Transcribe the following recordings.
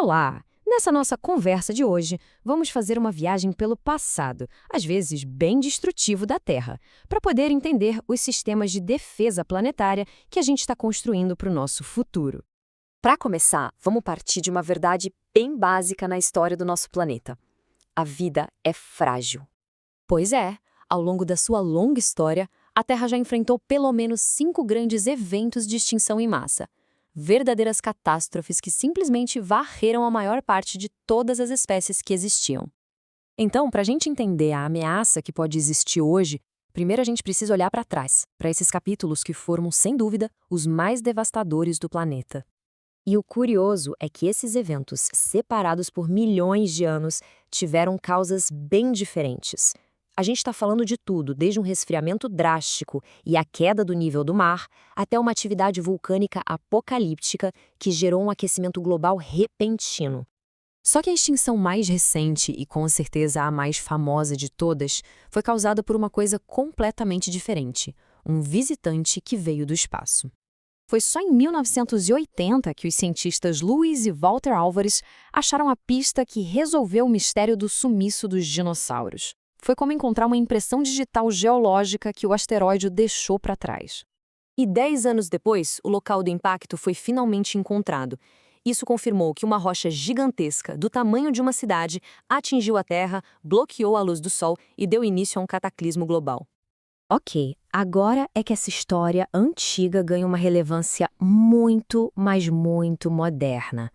Olá! Nessa nossa conversa de hoje, vamos fazer uma viagem pelo passado, às vezes bem destrutivo da Terra, para poder entender os sistemas de defesa planetária que a gente está construindo para o nosso futuro. Para começar, vamos partir de uma verdade bem básica na história do nosso planeta. A vida é frágil. Pois é, ao longo da sua longa história, a Terra já enfrentou pelo menos 5 grandes eventos de extinção em massa. Verdadeiras catástrofes que simplesmente varreram a maior parte de todas as espécies que existiam. Então, para a gente entender a ameaça que pode existir hoje, primeiro a gente precisa olhar para trás, para esses capítulos que foram, sem dúvida, os mais devastadores do planeta. E o curioso é que esses eventos, separados por milhões de anos, tiveram causas bem diferentes. A gente está falando de tudo, desde um resfriamento drástico e a queda do nível do mar, até uma atividade vulcânica apocalíptica que gerou um aquecimento global repentino. Só que a extinção mais recente, e com certeza a mais famosa de todas, foi causada por uma coisa completamente diferente: um visitante que veio do espaço. Foi só em 1980 que os cientistas Lewis e Walter Alvarez acharam a pista que resolveu o mistério do sumiço dos dinossauros. Foi como encontrar uma impressão digital geológica que o asteroide deixou para trás. E 10 anos depois, o local do impacto foi finalmente encontrado. Isso confirmou que uma rocha gigantesca, do tamanho de uma cidade, atingiu a Terra, bloqueou a luz do Sol e deu início a um cataclismo global. Ok, agora é que essa história antiga ganha uma relevância muito, mas muito moderna.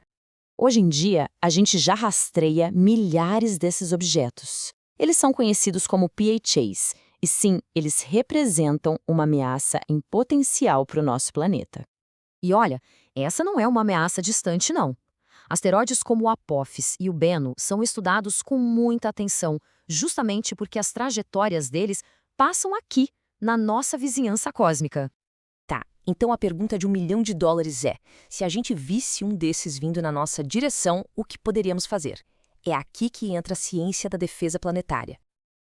Hoje em dia, a gente já rastreia milhares desses objetos. Eles são conhecidos como PHAs, e sim, eles representam uma ameaça em potencial para o nosso planeta. E olha, essa não é uma ameaça distante, não. Asteroides como o Apophis e o Bennu são estudados com muita atenção, justamente porque as trajetórias deles passam aqui, na nossa vizinhança cósmica. Tá, então a pergunta de $1 milhão é: se a gente visse um desses vindo na nossa direção, o que poderíamos fazer? É aqui que entra a ciência da defesa planetária.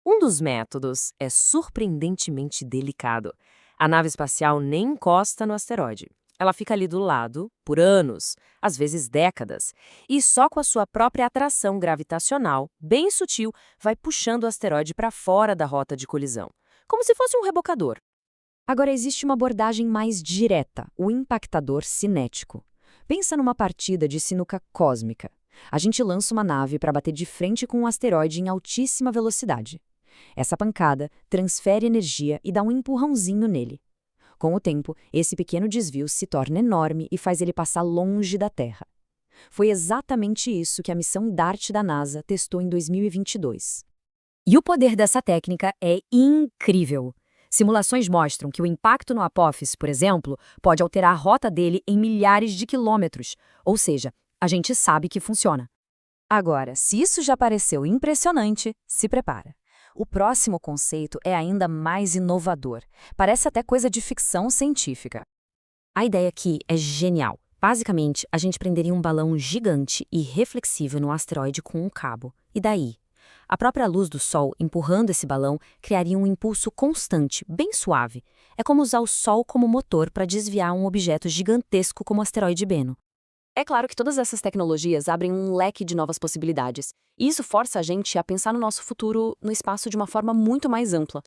Um dos métodos é surpreendentemente delicado. A nave espacial nem encosta no asteroide. Ela fica ali do lado por anos, às vezes décadas, e só com a sua própria atração gravitacional, bem sutil, vai puxando o asteroide para fora da rota de colisão, como se fosse um rebocador. Agora existe uma abordagem mais direta, o impactador cinético. Pensa numa partida de sinuca cósmica. A gente lança uma nave para bater de frente com um asteroide em altíssima velocidade. Essa pancada transfere energia e dá um empurrãozinho nele. Com o tempo, esse pequeno desvio se torna enorme e faz ele passar longe da Terra. Foi exatamente isso que a missão DART da NASA testou em 2022. E o poder dessa técnica é incrível. Simulações mostram que o impacto no Apophis, por exemplo, pode alterar a rota dele em milhares de quilômetros, ou seja, a gente sabe que funciona. Agora, se isso já pareceu impressionante, se prepara. O próximo conceito é ainda mais inovador. Parece até coisa de ficção científica. A ideia aqui é genial. Basicamente, a gente prenderia um balão gigante e reflexível no asteroide com um cabo. E daí? A própria luz do Sol, empurrando esse balão, criaria um impulso constante, bem suave. É como usar o Sol como motor para desviar um objeto gigantesco como o asteroide Bennu. É claro que todas essas tecnologias abrem um leque de novas possibilidades, e isso força a gente a pensar no nosso futuro no espaço de uma forma muito mais ampla.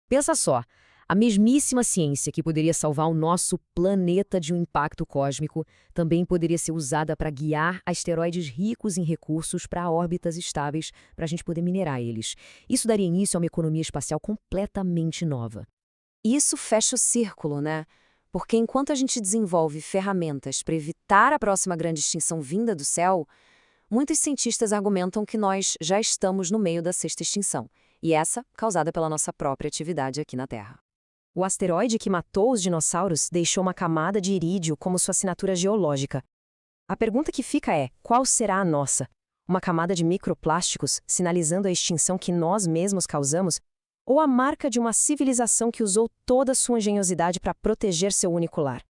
Pensa só, a mesmíssima ciência que poderia salvar o nosso planeta de um impacto cósmico também poderia ser usada para guiar asteroides ricos em recursos para órbitas estáveis para a gente poder minerar eles. Isso daria início a uma economia espacial completamente nova. Isso fecha o círculo, né? Porque enquanto a gente desenvolve ferramentas para evitar a próxima grande extinção vinda do céu, muitos cientistas argumentam que nós já estamos no meio da sexta extinção, e essa causada pela nossa própria atividade aqui na Terra. O asteroide que matou os dinossauros deixou uma camada de irídio como sua assinatura geológica. A pergunta que fica é: qual será a nossa? Uma camada de microplásticos sinalizando a extinção que nós mesmos causamos? Ou a marca de uma civilização que usou toda a sua engenhosidade para proteger seu único lar?